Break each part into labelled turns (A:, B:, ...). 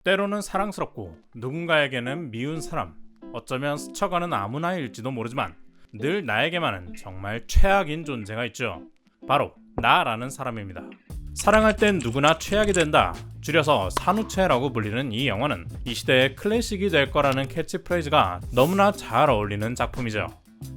A: 때로는 사랑스럽고 누군가에게는 미운 사람, 어쩌면 스쳐가는 아무나일지도 모르지만 늘 나에게만은 정말 최악인 존재가 있죠. 바로 나라는 사람입니다. 사랑할 땐 누구나 최악이 된다, 줄여서 산후체라고 불리는 이 영화는 이 시대의 클래식이 될 거라는 캐치프레이즈가 너무나 잘 어울리는 작품이죠.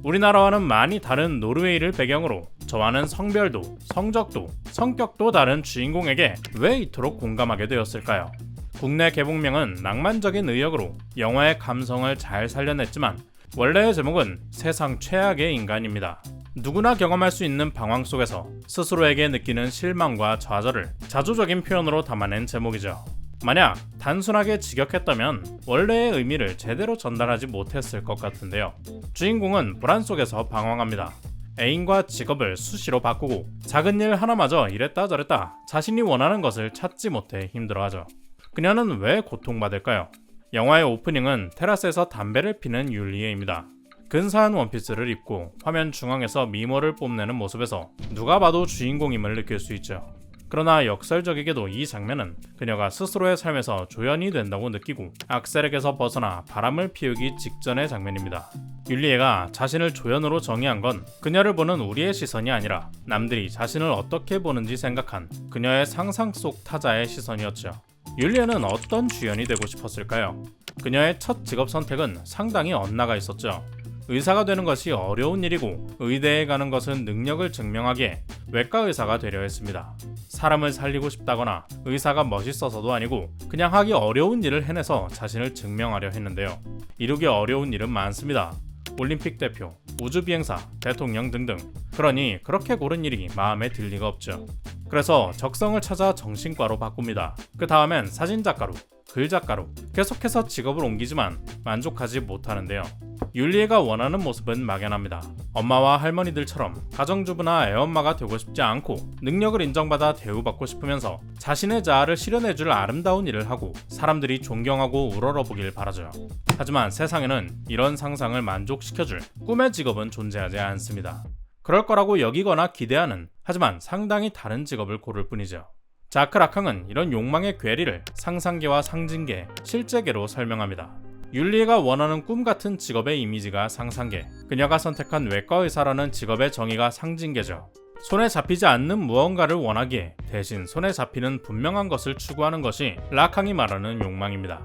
A: 우리나라와는 많이 다른 노르웨이를 배경으로 저와는 성별도, 성적도, 성격도 다른 주인공에게 왜 이토록 공감하게 되었을까요? 국내 개봉명은 낭만적인 의역으로 영화의 감성을 잘 살려냈지만 원래의 제목은 세상 최악의 인간입니다. 누구나 경험할 수 있는 방황 속에서 스스로에게 느끼는 실망과 좌절을 자조적인 표현으로 담아낸 제목이죠. 만약 단순하게 직역했다면 원래의 의미를 제대로 전달하지 못했을 것 같은데요. 주인공은 불안 속에서 방황합니다. 애인과 직업을 수시로 바꾸고 작은 일 하나마저 이랬다 저랬다 자신이 원하는 것을 찾지 못해 힘들어하죠. 그녀는 왜 고통받을까요? 영화의 오프닝은 테라스에서 담배를 피는 율리에입니다. 근사한 원피스를 입고 화면 중앙에서 미모를 뽐내는 모습에서 누가 봐도 주인공임을 느낄 수 있죠. 그러나 역설적이게도 이 장면은 그녀가 스스로의 삶에서 조연이 된다고 느끼고 악셀에게서 벗어나 바람을 피우기 직전의 장면입니다. 율리에가 자신을 조연으로 정의한 건 그녀를 보는 우리의 시선이 아니라 남들이 자신을 어떻게 보는지 생각한 그녀의 상상 속 타자의 시선이었죠. 율리에는 어떤 주연이 되고 싶었을까요? 그녀의 첫 직업 선택은 상당히 엇나가 있었죠. 의사가 되는 것이 어려운 일이고 의대에 가는 것은 능력을 증명하기에 외과 의사가 되려 했습니다. 사람을 살리고 싶다거나 의사가 멋있어서도 아니고 그냥 하기 어려운 일을 해내서 자신을 증명하려 했는데요. 이루기 어려운 일은 많습니다. 올림픽 대표, 우주비행사, 대통령 등등. 그러니 그렇게 고른 일이 마음에 들 리가 없죠. 그래서 적성을 찾아 정신과로 바꿉니다. 그 다음엔 사진작가로, 글작가로 계속해서 직업을 옮기지만 만족하지 못하는데요. 율리에가 원하는 모습은 막연합니다. 엄마와 할머니들처럼 가정주부나 애엄마가 되고 싶지 않고 능력을 인정받아 대우받고 싶으면서 자신의 자아를 실현해줄 아름다운 일을 하고 사람들이 존경하고 우러러보길 바라죠. 하지만 세상에는 이런 상상을 만족시켜줄 꿈의 직업은 존재하지 않습니다. 그럴 거라고 여기거나 기대하는, 하지만 상당히 다른 직업을 고를 뿐이죠. 자크 라캉은 이런 욕망의 괴리를 상상계와 상징계, 실제계로 설명합니다. 율리에가 원하는 꿈같은 직업의 이미지가 상상계, 그녀가 선택한 외과의사라는 직업의 정의가 상징계죠. 손에 잡히지 않는 무언가를 원하기에 대신 손에 잡히는 분명한 것을 추구하는 것이 라캉이 말하는 욕망입니다.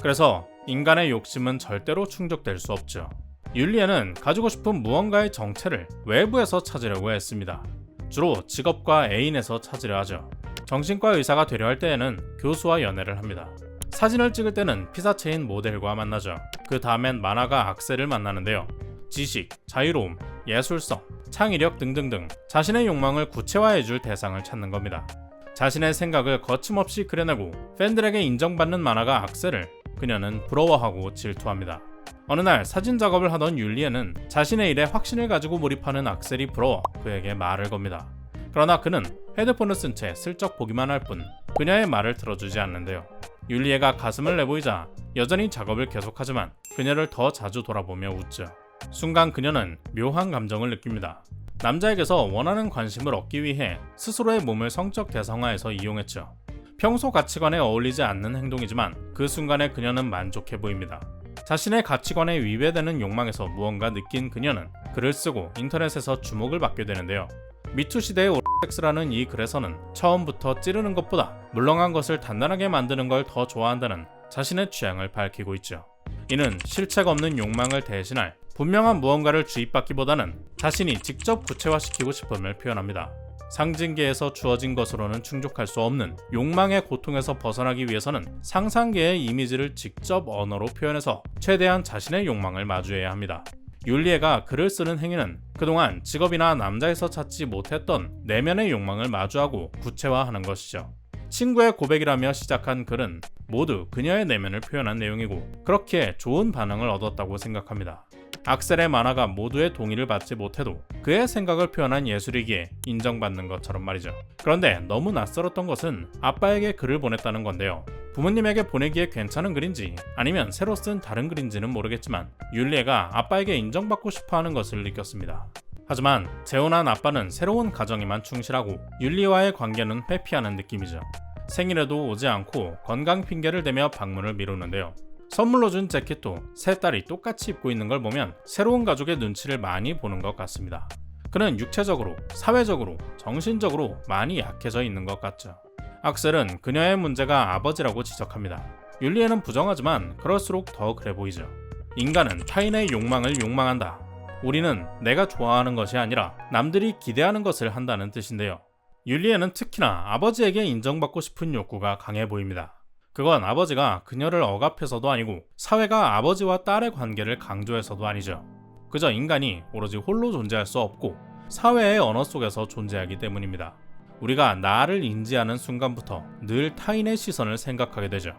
A: 그래서 인간의 욕심은 절대로 충족될 수 없죠. 율리에는 가지고 싶은 무언가의 정체를 외부에서 찾으려고 했습니다. 주로 직업과 애인에서 찾으려 하죠. 정신과 의사가 되려 할 때에는 교수와 연애를 합니다. 사진을 찍을 때는 피사체인 모델과 만나죠. 그 다음엔 만화가 악셀을 만나는데요. 지식, 자유로움, 예술성, 창의력 등등등 자신의 욕망을 구체화해줄 대상을 찾는 겁니다. 자신의 생각을 거침없이 그려내고 팬들에게 인정받는 만화가 악셀을 그녀는 부러워하고 질투합니다. 어느 날 사진 작업을 하던 율리에는 자신의 일에 확신을 가지고 몰입하는 악셀이 부러워 그에게 말을 겁니다. 그러나 그는 헤드폰을 쓴 채 슬쩍 보기만 할 뿐 그녀의 말을 들어주지 않는데요. 율리에가 가슴을 내보이자 여전히 작업을 계속하지만 그녀를 더 자주 돌아보며 웃죠. 순간 그녀는 묘한 감정을 느낍니다. 남자에게서 원하는 관심을 얻기 위해 스스로의 몸을 성적 대상화해서 이용했죠. 평소 가치관에 어울리지 않는 행동이지만 그 순간에 그녀는 만족해 보입니다. 자신의 가치관에 위배되는 욕망에서 무언가 느낀 그녀는 글을 쓰고 인터넷에서 주목을 받게 되는데요. 미투 시대의 오락섹스라는 이 글에서는 처음부터 찌르는 것보다 물렁한 것을 단단하게 만드는 걸 더 좋아한다는 자신의 취향을 밝히고 있죠. 이는 실체가 없는 욕망을 대신할 분명한 무언가를 주입받기보다는 자신이 직접 구체화시키고 싶음을 표현합니다. 상징계에서 주어진 것으로는 충족할 수 없는 욕망의 고통에서 벗어나기 위해서는 상상계의 이미지를 직접 언어로 표현해서 최대한 자신의 욕망을 마주해야 합니다. 율리에가 글을 쓰는 행위는 그동안 직업이나 남자에서 찾지 못했던 내면의 욕망을 마주하고 구체화하는 것이죠. 친구의 고백이라며 시작한 글은 모두 그녀의 내면을 표현한 내용이고 그렇게 좋은 반응을 얻었다고 생각합니다. 악셀의 만화가 모두의 동의를 받지 못해도 그의 생각을 표현한 예술이기에 인정받는 것처럼 말이죠. 그런데 너무 낯설었던 것은 아빠에게 글을 보냈다는 건데요. 부모님에게 보내기에 괜찮은 글인지 아니면 새로 쓴 다른 글인지는 모르겠지만 율리에가 아빠에게 인정받고 싶어하는 것을 느꼈습니다. 하지만 재혼한 아빠는 새로운 가정에만 충실하고 율리와의 관계는 회피하는 느낌이죠. 생일에도 오지 않고 건강 핑계를 대며 방문을 미루는데요. 선물로 준 재킷도 세 딸이 똑같이 입고 있는 걸 보면 새로운 가족의 눈치를 많이 보는 것 같습니다. 그는 육체적으로, 사회적으로, 정신적으로 많이 약해져 있는 것 같죠. 악셀은 그녀의 문제가 아버지라고 지적합니다. 율리에는 부정하지만 그럴수록 더 그래 보이죠. 인간은 타인의 욕망을 욕망한다. 우리는 내가 좋아하는 것이 아니라 남들이 기대하는 것을 한다는 뜻인데요. 율리에는 특히나 아버지에게 인정받고 싶은 욕구가 강해 보입니다. 그건 아버지가 그녀를 억압해서도 아니고 사회가 아버지와 딸의 관계를 강조해서도 아니죠. 그저 인간이 오로지 홀로 존재할 수 없고 사회의 언어 속에서 존재하기 때문입니다. 우리가 나를 인지하는 순간부터 늘 타인의 시선을 생각하게 되죠.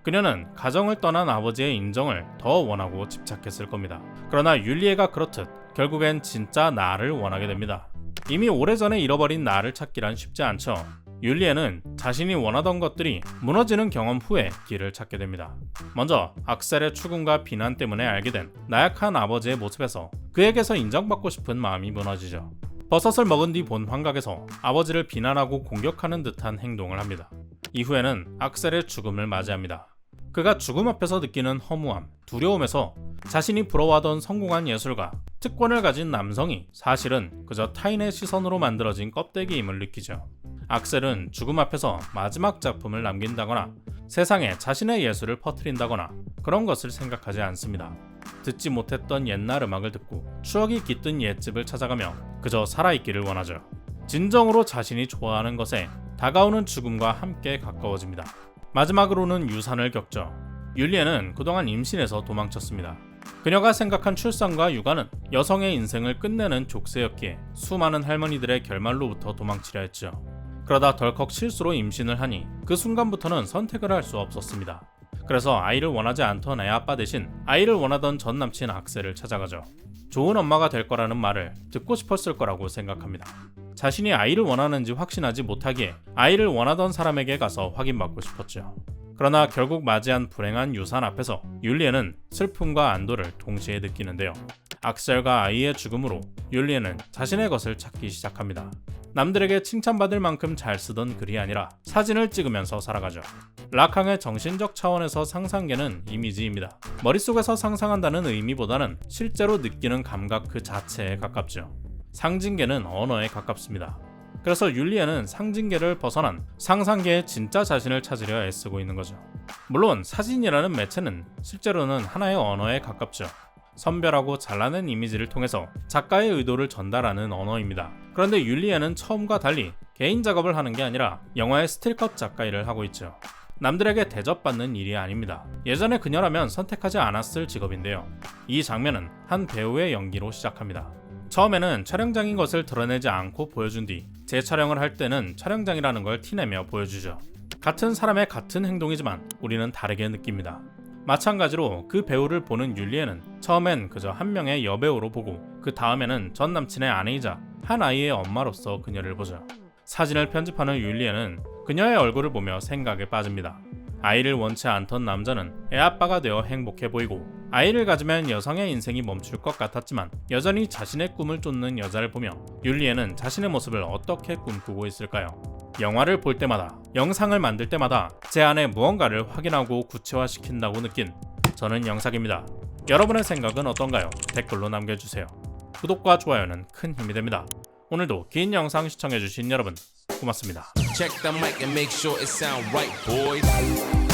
A: 그녀는 가정을 떠난 아버지의 인정을 더 원하고 집착했을 겁니다. 그러나 율리에가 그렇듯 결국엔 진짜 나를 원하게 됩니다. 이미 오래전에 잃어버린 나를 찾기란 쉽지 않죠. 율리에는 자신이 원하던 것들이 무너지는 경험 후에 길을 찾게 됩니다. 먼저 악셀의 추궁과 비난 때문에 알게 된 나약한 아버지의 모습에서 그에게서 인정받고 싶은 마음이 무너지죠. 버섯을 먹은 뒤 본 환각에서 아버지를 비난하고 공격하는 듯한 행동을 합니다. 이후에는 악셀의 죽음을 맞이합니다. 그가 죽음 앞에서 느끼는 허무함, 두려움에서 자신이 부러워하던 성공한 예술가, 특권을 가진 남성이 사실은 그저 타인의 시선으로 만들어진 껍데기임을 느끼죠. 악셀은 죽음 앞에서 마지막 작품을 남긴다거나 세상에 자신의 예술을 퍼뜨린다거나 그런 것을 생각하지 않습니다. 듣지 못했던 옛날 음악을 듣고 추억이 깃든 옛집을 찾아가며 그저 살아있기를 원하죠. 진정으로 자신이 좋아하는 것에 다가오는 죽음과 함께 가까워집니다. 마지막으로는 유산을 겪죠. 율리에는 그동안 임신해서 도망쳤습니다. 그녀가 생각한 출산과 육아는 여성의 인생을 끝내는 족쇄였기에 수많은 할머니들의 결말로부터 도망치려 했죠. 그러다 덜컥 실수로 임신을 하니 그 순간부터는 선택을 할 수 없었습니다. 그래서 아이를 원하지 않던 애아빠 대신 아이를 원하던 전 남친 악셀을 찾아가죠. 좋은 엄마가 될 거라는 말을 듣고 싶었을 거라고 생각합니다. 자신이 아이를 원하는지 확신하지 못하기에 아이를 원하던 사람에게 가서 확인받고 싶었죠. 그러나 결국 맞이한 불행한 유산 앞에서 율리에는 슬픔과 안도를 동시에 느끼는데요. 악셀과 아이의 죽음으로 율리에는 자신의 것을 찾기 시작합니다. 남들에게 칭찬받을 만큼 잘 쓰던 글이 아니라 사진을 찍으면서 살아가죠. 라캉의 정신적 차원에서 상상계는 이미지입니다. 머릿속에서 상상한다는 의미보다는 실제로 느끼는 감각 그 자체에 가깝죠. 상징계는 언어에 가깝습니다. 그래서 율리에는 상징계를 벗어난 상상계의 진짜 자신을 찾으려 애쓰고 있는 거죠. 물론 사진이라는 매체는 실제로는 하나의 언어에 가깝죠. 선별하고 잘라낸 이미지를 통해서 작가의 의도를 전달하는 언어입니다. 그런데 율리에는 처음과 달리 개인 작업을 하는 게 아니라 영화의 스틸컷 작가 일을 하고 있죠. 남들에게 대접받는 일이 아닙니다. 예전에 그녀라면 선택하지 않았을 직업인데요. 이 장면은 한 배우의 연기로 시작합니다. 처음에는 촬영장인 것을 드러내지 않고 보여준 뒤 재촬영을 할 때는 촬영장이라는 걸 티내며 보여주죠. 같은 사람의 같은 행동이지만 우리는 다르게 느낍니다. 마찬가지로 그 배우를 보는 율리에는 처음엔 그저 한 명의 여배우로 보고 그 다음에는 전 남친의 아내이자 한 아이의 엄마로서 그녀를 보죠. 사진을 편집하는 율리에는 그녀의 얼굴을 보며 생각에 빠집니다. 아이를 원치 않던 남자는 애아빠가 되어 행복해 보이고 아이를 가지면 여성의 인생이 멈출 것 같았지만 여전히 자신의 꿈을 쫓는 여자를 보며 율리에는 자신의 모습을 어떻게 꿈꾸고 있을까요? 영화를 볼 때마다, 영상을 만들 때마다 제 안에 무언가를 확인하고 구체화시킨다고 느낀 저는 영탁입니다. 여러분의 생각은 어떤가요? 댓글로 남겨주세요. 구독과 좋아요는 큰 힘이 됩니다. 오늘도 긴 영상 시청해주신 여러분 고맙습니다.
B: Check the mic and make sure it sound right, boys.